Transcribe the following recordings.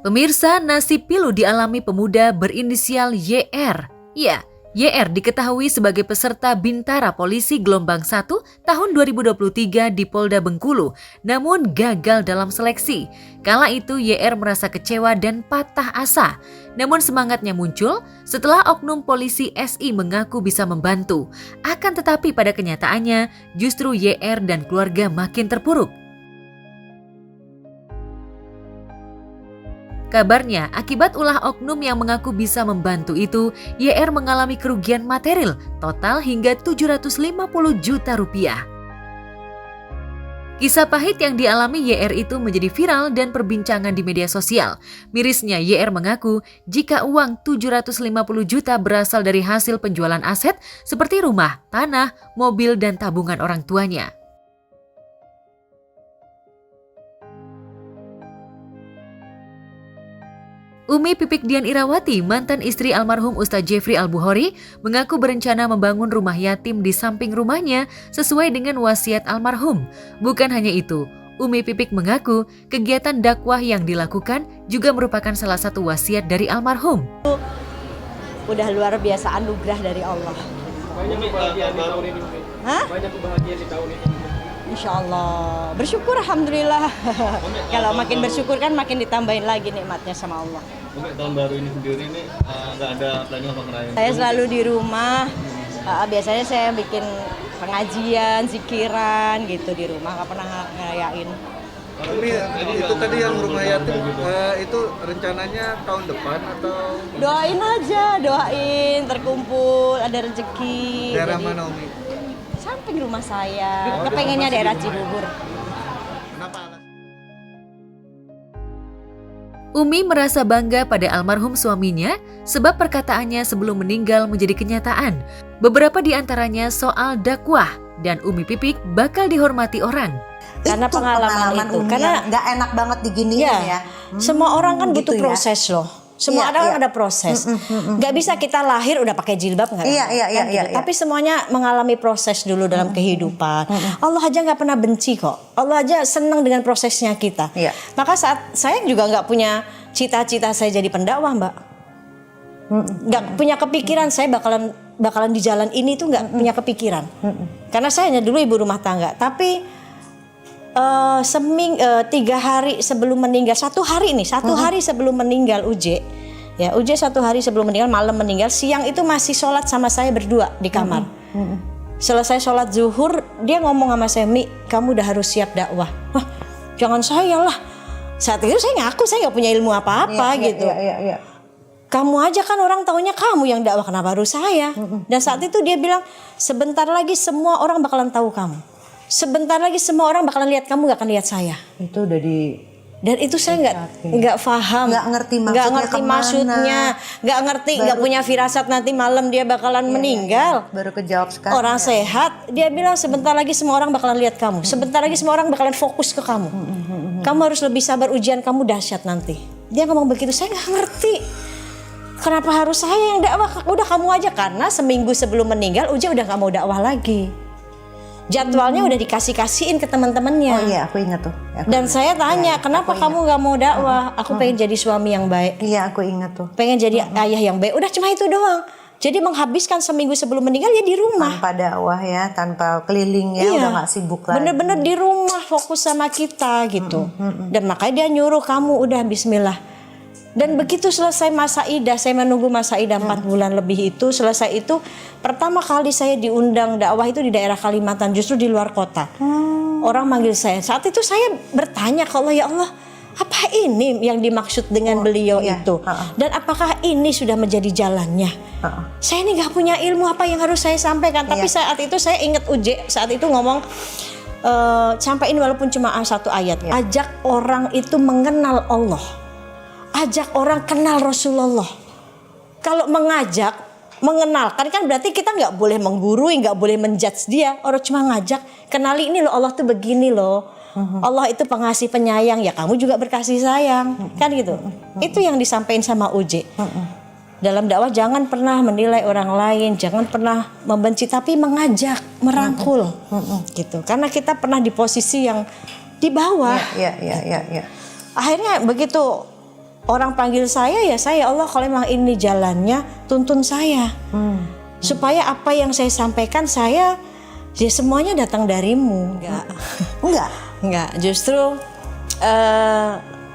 Pemirsa, nasib pilu dialami pemuda berinisial YR. Ya, YR diketahui sebagai peserta Bintara Polisi Gelombang 1 tahun 2023 di Polda Bengkulu, namun gagal dalam seleksi. Kala itu YR merasa kecewa dan patah asa. Namun semangatnya muncul setelah oknum polisi SI mengaku bisa membantu. Akan tetapi pada kenyataannya, justru YR dan keluarga makin terpuruk. Kabarnya, akibat ulah oknum yang mengaku bisa membantu itu, YR mengalami kerugian material total hingga 750 juta rupiah. Kisah pahit yang dialami YR itu menjadi viral dan perbincangan di media sosial. Mirisnya, YR mengaku jika uang 750 juta berasal dari hasil penjualan aset seperti rumah, tanah, mobil, dan tabungan orang tuanya. Umi Pipik Dian Irawati, mantan istri almarhum Ustadz Jeffrey Al-Bukhari, mengaku berencana membangun rumah yatim di samping rumahnya sesuai dengan wasiat almarhum. Bukan hanya itu, Umi Pipik mengaku kegiatan dakwah yang dilakukan juga merupakan salah satu wasiat dari almarhum. Udah luar biasa anugerah dari Allah. Banyak kebahagiaan di tahun ini. Banyak kebahagiaan di tahun ini. Insya Allah. Bersyukur alhamdulillah. Kalau makin bersyukur kan makin ditambahin lagi nikmatnya sama Allah. Untuk tahun baru ini sendiri nih nggak ada planning apa ngerayain? Saya selalu di rumah. Biasanya saya bikin pengajian, zikiran gitu di rumah. Nggak pernah ngerayain. Tapi itu tadi yang rumah yatim itu rencananya tahun depan atau? Doain aja, doain terkumpul, ada rezeki. Daerah mana Umi? Samping rumah saya, kepengennya daerah Cibubur. Kenapa? Umi merasa bangga pada almarhum suaminya sebab perkataannya sebelum meninggal menjadi kenyataan. Beberapa di antaranya soal dakwah dan Umi Pipik bakal dihormati orang. Karena itu pengalaman itu, karena nggak enak banget diginiin ya. Semua orang kan butuh Gitu ya. proses loh. Semua orang ada proses. Nggak bisa kita lahir udah pakai jilbab nggak? Iya. Tapi semuanya mengalami proses dulu dalam kehidupan. Allah aja nggak pernah benci kok. Allah aja senang dengan prosesnya kita. Iya. Maka saat saya juga nggak punya cita-cita saya jadi pendakwah, Mbak. Nggak punya kepikiran saya bakalan di jalan ini tuh nggak punya kepikiran. Karena saya hanya dulu ibu rumah tangga. Tapi 3 hari sebelum meninggal, satu hari sebelum meninggal Uje 1 hari sebelum meninggal, malam meninggal, siang itu masih sholat sama saya berdua di kamar. Selesai sholat zuhur, dia ngomong sama saya, Mi, kamu udah harus siap dakwah. Wah, jangan saya lah. Saat itu saya ngaku saya nggak punya ilmu apa-apa gitu. Iya. Kamu aja kan orang taunya kamu yang dakwah, kenapa harus saya? Dan saat itu dia bilang, sebentar lagi semua orang bakalan tahu kamu. Sebentar lagi semua orang bakalan lihat kamu, gak akan lihat saya. Itu udah di. Dan itu saya nggak paham, Nggak ngerti maksudnya, nggak ngerti, nggak punya firasat nanti malam dia bakalan meninggal. Baru kejawab sekarang. Orang sehat, dia bilang sebentar lagi semua orang bakalan lihat kamu. Sebentar lagi semua orang bakalan fokus ke kamu. Kamu harus lebih sabar, ujian kamu dahsyat nanti. Dia ngomong begitu, saya nggak ngerti. Kenapa harus saya yang dakwah? Udah kamu aja, karena seminggu sebelum meninggal Uja udah nggak mau dakwah lagi. Jadwalnya udah dikasihin ke teman-temannya. Oh iya, aku ingat tuh. Dan saya tanya, kenapa kamu nggak mau dakwah? Aku pengen jadi suami yang baik. Iya, aku ingat tuh. Pengen jadi ayah yang baik. Udah cuma itu doang. Jadi menghabiskan seminggu sebelum meninggal ya di rumah. Tanpa dakwah ya, tanpa keliling ya, udah nggak sibuk lagi. Bener-bener di rumah fokus sama kita gitu. Dan makanya dia nyuruh kamu udah bismillah. Dan begitu selesai masa idah, saya menunggu masa idah 4 bulan lebih itu. Selesai itu, pertama kali saya diundang dakwah itu di daerah Kalimantan, justru di luar kota. Orang manggil saya. Saat itu saya bertanya ke Allah, ya Allah, apa ini yang dimaksud dengan beliau itu? Dan apakah ini sudah menjadi jalannya? Saya ini gak punya ilmu apa yang harus saya sampaikan. Tapi saat itu saya ingat Uje, saat itu ngomong, sampaikan walaupun cuma 1 ayat. Ajak orang itu mengenal Allah. Ajak orang kenal Rasulullah. Kalau mengajak, mengenalkan kan berarti kita nggak boleh menggurui, nggak boleh menjudge dia. Orang cuma ngajak, kenali ini loh Allah tuh begini loh. Allah itu pengasih penyayang, ya kamu juga berkasih sayang, kan gitu. Itu yang disampaikan sama Uje. Dalam dakwah jangan pernah menilai orang lain, jangan pernah membenci, tapi mengajak, merangkul, gitu. Karena kita pernah di posisi yang di bawah. Iya. Akhirnya begitu orang panggil saya ya saya, Allah kalau memang ini jalannya tuntun saya. Supaya apa yang saya sampaikan saya ya semuanya datang darimu. Enggak, justru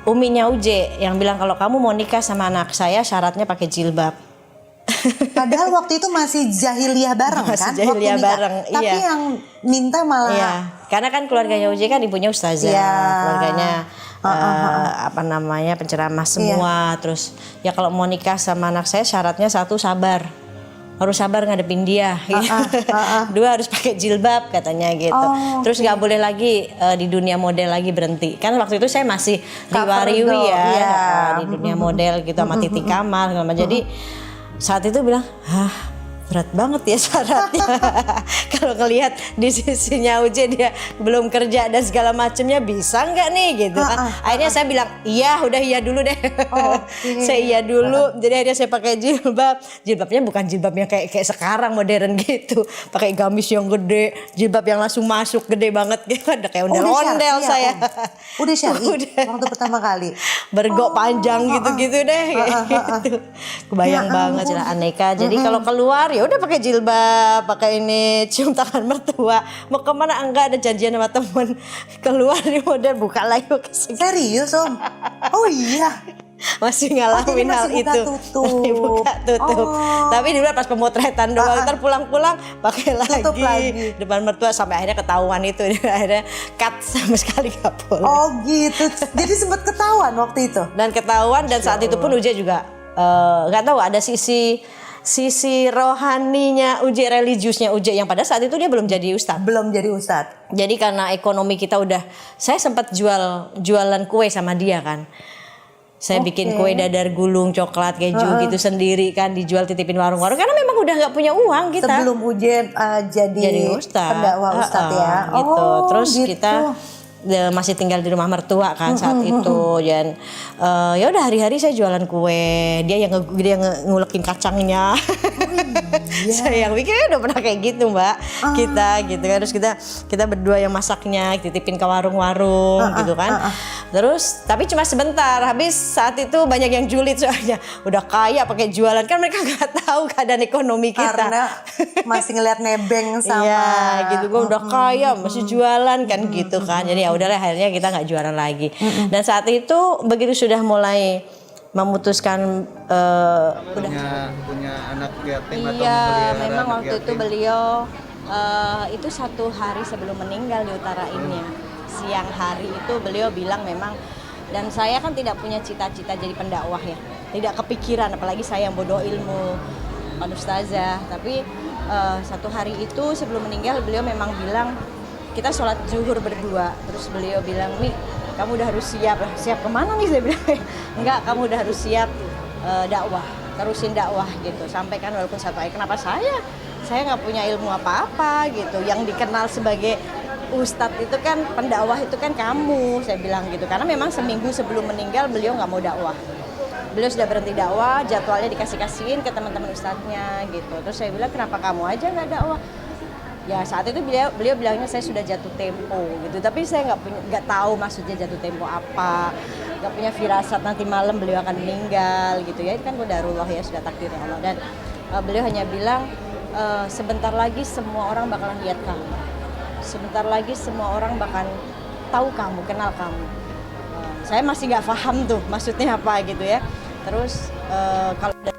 uminya Uje yang bilang kalau kamu mau nikah sama anak saya syaratnya pakai jilbab. Padahal waktu itu masih jahiliyah bareng Masih kan? jahiliyah waktu nikah. bareng, Tapi iya. yang minta malah Iya, karena kan keluarganya Uje kan ibunya ustazah, Iya. keluarganya apa namanya penceramah semua. Terus ya kalau mau nikah sama anak saya syaratnya satu sabar. Harus sabar ngadepin dia. Dua harus pakai jilbab katanya gitu. Terus nggak boleh lagi di dunia model lagi berhenti. Kan waktu itu saya masih riwa-riwi ya, iya. di dunia model gitu sama Titi Kamal. Jadi saat itu bilang, berat banget ya syaratnya. Kalau ngelihat di sisinya Uje dia belum kerja dan segala macamnya, bisa nggak nih gitu kan. Akhirnya saya bilang iya, udah iya dulu deh. Saya iya dulu. Jadi akhirnya saya pakai jilbab. Jilbabnya bukan jilbabnya kayak sekarang modern gitu, pakai gamis yang gede, jilbab yang langsung masuk gede banget gitu. Ada kayak ondel-ondel saya. Udah syar'i waktu pertama kali. Bergok panjang gitu-gitu deh gitu. Kebayang banget lah aneka. Jadi kalau keluar ya udah pakai jilbab, pakai ini, cium tangan mertua. Mau kemana enggak, ada janjian sama temen keluar nih model buka lagi ke sini. Serius Om? Oh iya. Masih ngalamin jadi hal masih buka itu. tutup. Masih buka tutup. Tapi di luar pas pemotretan doang, ntar pulang-pulang pakai Tutup lagi. depan mertua sampai akhirnya ketahuan itu. Akhirnya cut sama sekali gak boleh. Oh gitu. Jadi sempat ketahuan waktu itu. Dan ketahuan, dan saat itu pun Uje juga nggak tahu ada sisi rohaninya Uje, religiusnya Uje yang pada saat itu dia belum jadi ustadz. Belum jadi ustadz. Jadi karena ekonomi kita udah, saya sempat jualan kue sama dia kan. Saya bikin kue dadar gulung, coklat, keju gitu sendiri kan, dijual titipin warung-warung karena memang udah nggak punya uang kita. Sebelum Uje jadi ustadz, pendakwah ustadz ya. Gitu. Terus gitu. kita masih tinggal di rumah mertua kan saat itu, dan ya udah hari-hari saya jualan kue, dia yang ngulekin kacangnya. Saya yang bikin, udah pernah kayak gitu Mbak, kita gitu kan. Terus kita berdua yang masaknya, titipin ke warung-warung gitu kan. Terus tapi cuma sebentar, habis saat itu banyak yang julid soalnya udah kaya pakai jualan, kan mereka nggak tahu keadaan ekonomi kita. Karena masih ngeliat nebeng sama. Iya gitu, gue udah kaya masih jualan kan gitu kan. Jadi ya udahlah, akhirnya kita nggak jualan lagi. Dan saat itu begitu sudah mulai memutuskan punya anak yatim atau iya, memelihara memang anak waktu itu yatim. beliau itu 1 hari sebelum meninggal diutarainnya. Siang hari itu beliau bilang memang, dan saya kan tidak punya cita-cita jadi pendakwah ya, tidak kepikiran, apalagi saya yang bodoh ilmu, kan ustazah. Tapi 1 hari itu sebelum meninggal beliau memang bilang, kita sholat zuhur berdua, terus beliau bilang, "Mi, kamu udah harus siap." Lah, siap kemana nih? Saya bilang, enggak, kamu udah harus siap dakwah, terusin dakwah gitu. Sampaikan walaupun 1 ayat. Kenapa saya nggak punya ilmu apa-apa gitu. Yang dikenal sebagai ustadz itu kan, pendakwah itu kan kamu, saya bilang gitu. Karena memang seminggu sebelum meninggal beliau nggak mau dakwah. Beliau sudah berhenti dakwah, jadwalnya dikasih-kasihin ke teman-teman ustadznya gitu. Terus saya bilang, kenapa kamu aja nggak dakwah? Ya saat itu beliau bilangnya saya sudah jatuh tempo gitu, tapi saya nggak tahu maksudnya jatuh tempo apa, nggak punya firasat nanti malam beliau akan meninggal gitu ya. Itu kan qadarullah ya, sudah takdirnya Allah. Dan beliau hanya bilang, sebentar lagi semua orang bakalan lihat kamu, sebentar lagi semua orang bakalan tahu kamu, kenal kamu. Saya masih nggak paham tuh maksudnya apa gitu ya. Terus kalau udah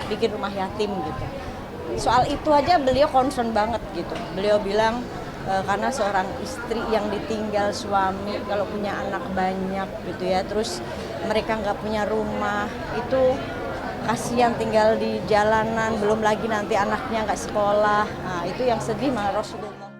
bikin rumah yatim gitu, soal itu aja beliau concern banget gitu. Beliau bilang karena seorang istri yang ditinggal suami kalau punya anak banyak gitu ya, terus mereka nggak punya rumah, itu kasihan tinggal di jalanan, belum lagi nanti anaknya nggak sekolah. Nah itu yang sedih malah Rasulullah.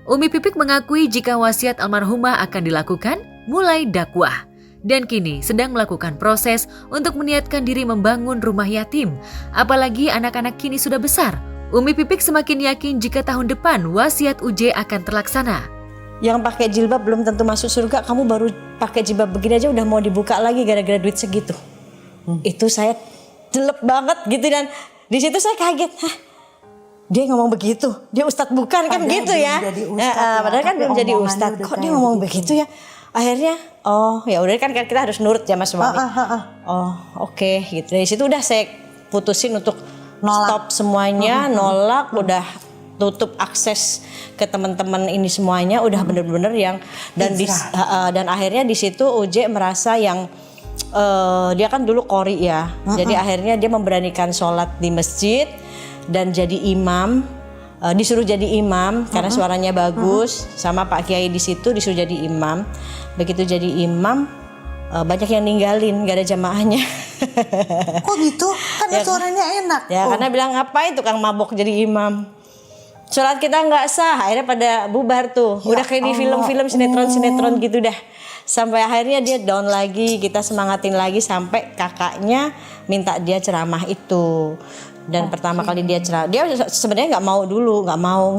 Umi Pipik mengakui jika wasiat almarhumah akan dilakukan mulai dakwah. Dan kini sedang melakukan proses untuk meniatkan diri membangun rumah yatim. Apalagi anak-anak kini sudah besar. Umi Pipik semakin yakin jika tahun depan wasiat Uje akan terlaksana. Yang pakai jilbab belum tentu masuk surga, kamu baru pakai jilbab begini aja udah mau dibuka lagi gara-gara duit segitu. Itu saya jelek banget gitu, dan di situ saya kaget. Hah? Dia ngomong begitu, dia ustadz bukan kan gitu ya. Padahal Padahal kan belum jadi ustadz, kok dia ngomong begitu ya. Akhirnya oh ya udah kan kita harus nurut ya mas suami. Oh oke gitu. Dari situ udah saya putusin untuk stop semuanya, nolak, udah tutup akses ke teman-teman ini semuanya, udah bener-bener yang dan akhirnya di situ Uje merasa yang dia kan dulu qori ya, jadi akhirnya dia memberanikan sholat di masjid dan jadi imam. Disuruh jadi imam karena suaranya bagus, sama Pak Kiai di situ disuruh jadi imam. Begitu jadi imam banyak yang ninggalin, gak ada jamaahnya. Kok gitu? Kan suaranya enak. Ya karena bilang ngapain tukang mabok jadi imam. Sholat kita nggak sah, akhirnya pada bubar tuh. Udah kayak di film-film sinetron gitu dah. Sampai akhirnya dia down lagi, kita semangatin lagi sampai kakaknya minta dia ceramah itu. Dan pertama kali dia ceramah, dia sebenarnya nggak mau,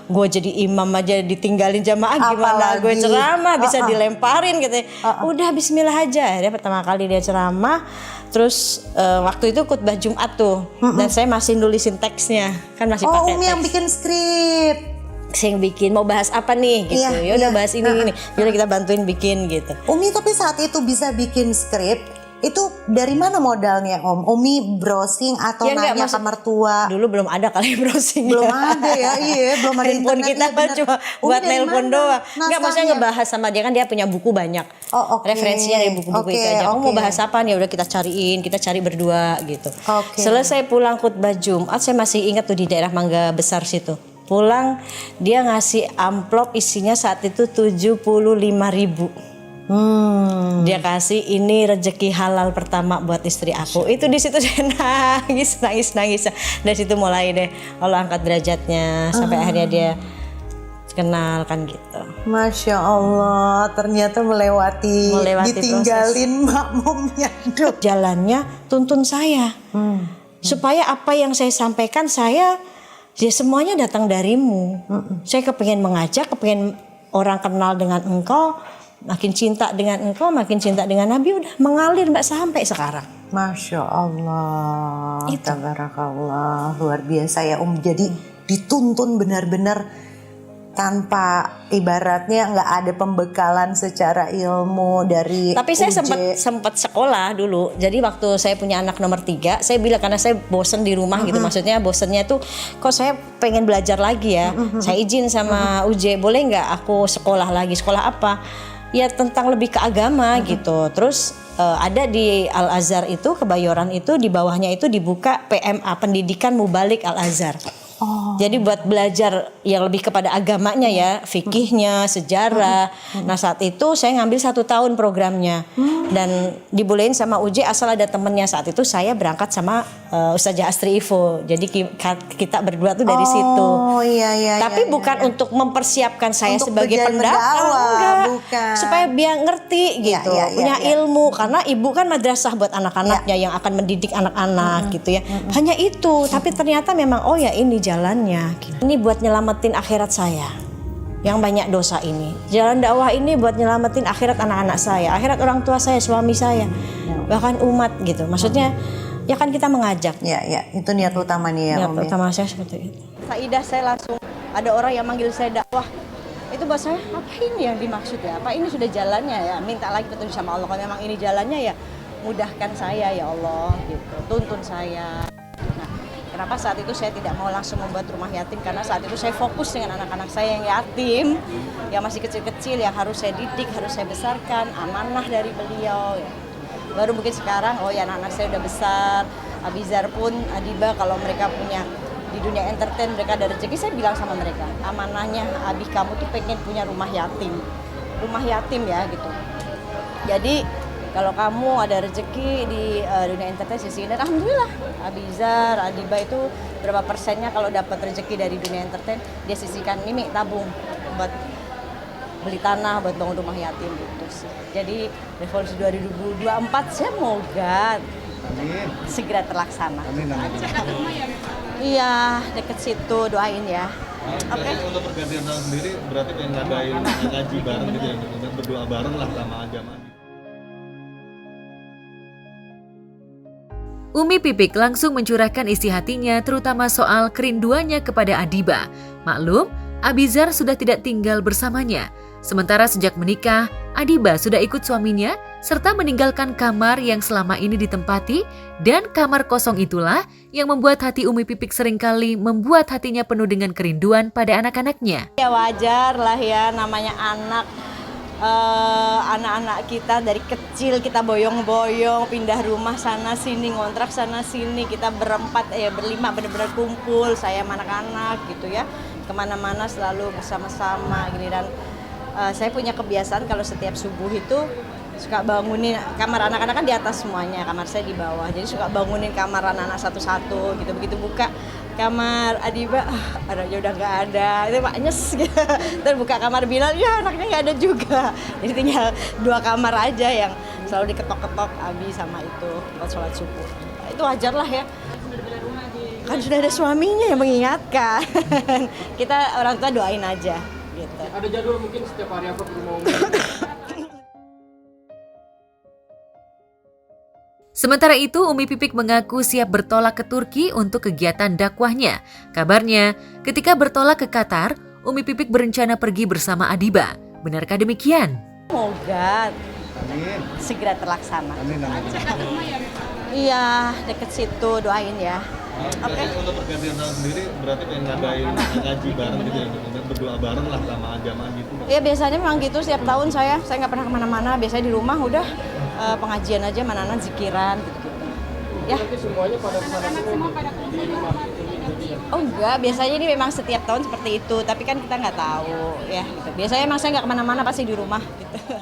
gue jadi imam aja ditinggalin jamaah gimana gue ceramah bisa dilemparin gitu. Udah Bismillah aja. Dia pertama kali dia ceramah, terus waktu itu khutbah Jumat tuh, dan saya masih nulisin teksnya, kan masih pakai Umi teks. yang bikin skrip. Saya yang bikin, mau bahas apa nih gitu. Ya udah bahas ini. Yaudah kita bantuin bikin gitu. Umi tapi saat itu bisa bikin skrip, itu dari mana modalnya Om? Umi browsing atau nanya ke mertua? Dulu belum ada kali browsing. Belum ada ya, belum ada handphone kita cuma buat nelpon doang. Enggak, maksudnya ngebahas sama dia, kan dia punya buku banyak. Referensinya dari buku-buku itu aja. Kamu mau bahas apa nih? Udah kita cari berdua gitu. Selesai pulang khutbah Jumat, saya masih ingat tuh di daerah Mangga Besar situ. Pulang dia ngasih amplop isinya saat itu 75.000. Dia kasih ini rezeki halal pertama buat istri aku. Itu di situ saya nangis. Dari situ mulai deh Allah angkat derajatnya sampai akhirnya dia kenal kan gitu. Masya Allah, ternyata melewati ditinggalin makmumnya. Jalannya tuntun saya supaya apa yang saya sampaikan ya semuanya datang darimu. Saya kepengen mengajak, kepengen orang kenal dengan engkau. Makin cinta dengan engkau, makin cinta dengan Nabi, udah mengalir Mbak sampai sekarang. Masya Allah, tabarakallah, luar biasa ya Jadi dituntun benar-benar tanpa ibaratnya nggak ada pembekalan secara ilmu dari Tapi saya UJ. sempat sekolah dulu. Jadi waktu saya punya anak nomor 3, saya bilang karena saya bosen di rumah gitu. Maksudnya bosennya tuh kok saya pengen belajar lagi ya. Saya izin sama UJ, boleh nggak aku sekolah lagi? Sekolah apa? Ya tentang lebih ke agama gitu. Terus ada di Al Azhar itu, Kebayoran itu, di bawahnya itu dibuka PMA, Pendidikan Mubalik Al Azhar. Jadi buat belajar yang lebih kepada agamanya ya, fikihnya, sejarah. Nah saat itu saya ngambil 1 tahun programnya dan dibolehin sama UJ asal ada temennya. Saat itu saya berangkat sama Ustazah Astri Ivo. Jadi kita berdua tuh dari situ. Tapi bukan untuk mempersiapkan saya untuk sebagai pendakwah, enggak. Supaya biar ngerti gitu, punya ilmu. Karena ibu kan madrasah buat anak-anaknya yang akan mendidik anak-anak gitu ya. Hanya itu. Tapi ternyata memang ini jalannya. Ini buat nyelamatin akhirat saya yang banyak dosa ini. Jalan dakwah ini buat nyelamatin akhirat anak-anak saya, akhirat orang tua saya, suami saya, bahkan umat gitu. Maksudnya ya kan kita mengajak. Ya, itu niat utama nih ya. Niat utama saya seperti itu. Saidah saya langsung ada orang yang manggil saya dakwah. Itu buat saya apa ini yang dimaksud ya? Apa ini sudah jalannya ya? Minta lagi petunjuk sama Allah. Kalau memang ini jalannya ya mudahkan saya ya Allah gitu. Tuntun saya. Kenapa saat itu saya tidak mau langsung membuat rumah yatim? Karena saat itu saya fokus dengan anak-anak saya yang yatim, yang masih kecil-kecil, yang harus saya didik, harus saya besarkan, amanah dari beliau. Ya. Baru mungkin sekarang, anak-anak saya udah besar, Abizar pun, Adiba, kalau mereka punya di dunia entertain, mereka ada rezeki, saya bilang sama mereka, amanahnya Abi kamu tuh pengen punya rumah yatim ya gitu. Jadi kalau kamu ada rezeki di dunia entertain sisi ini, alhamdulillah. Abizar, Adiba itu berapa persennya kalau dapat rezeki dari dunia entertain, dia sisihkan ini tabung buat beli tanah, buat bangun rumah yatim gitu sih. Jadi revolusi 2024 semoga segera terlaksana. Amin. Iya, deket situ, doain ya. Oke. Untuk pergantian tahun sendiri berarti pengen ngadain ngaji bareng gitu ya, untuk berdoa bareng lah sama agama. Umi Pipik langsung mencurahkan isi hatinya terutama soal kerinduannya kepada Adiba. Maklum, Abizar sudah tidak tinggal bersamanya. Sementara sejak menikah, Adiba sudah ikut suaminya serta meninggalkan kamar yang selama ini ditempati, dan kamar kosong itulah yang membuat hati Umi Pipik seringkali membuat hatinya penuh dengan kerinduan pada anak-anaknya. Ya wajar lah ya, namanya anak-anak kita dari kecil kita boyong-boyong pindah rumah sana sini, ngontrak sana sini, kita berempat berlima benar-benar kumpul, saya sama anak-anak gitu ya, kemana-mana selalu bersama-sama gini. Dan saya punya kebiasaan kalau setiap subuh itu suka bangunin kamar anak-anak, kan di atas semuanya, kamar saya di bawah, jadi suka bangunin kamar anak-anak satu-satu gitu. Begitu buka kamar Adiba, anaknya udah nggak ada, itu Pak nyes gitu. Terus buka kamar Bilal, ya anaknya nggak ada juga. Jadi tinggal 2 kamar aja yang selalu diketok-ketok Abi sama itu buat sholat subuh. Itu wajar lah ya. Kan sudah ada suaminya yang mengingatkan. Kita orang tua doain aja gitu. Ada jadwal mungkin setiap hari apa ke rumah Umi? Sementara itu, Umi Pipik mengaku siap bertolak ke Turki untuk kegiatan dakwahnya. Kabarnya, ketika bertolak ke Qatar, Umi Pipik berencana pergi bersama Adiba. Benarkah demikian? Semoga Amin. segera terlaksana. Amin. Iya, deket situ, doain ya. Oke. Jadi untuk pergantian tahun sendiri berarti pengen ngadain ngaji bareng gitu ya, untuk berdoa bareng lah sama jamaah gitu. Ya biasanya memang gitu, setiap tahun saya nggak pernah kemana-mana, biasanya di rumah udah pengajian aja, mana-mana zikiran gitu-gitu. Ya. Nanti semuanya pada semua di rumah. Oh enggak, biasanya ini memang setiap tahun seperti itu, tapi kan kita nggak tahu ya. Gitu. Biasanya emang saya nggak kemana-mana, pasti di rumah gitu.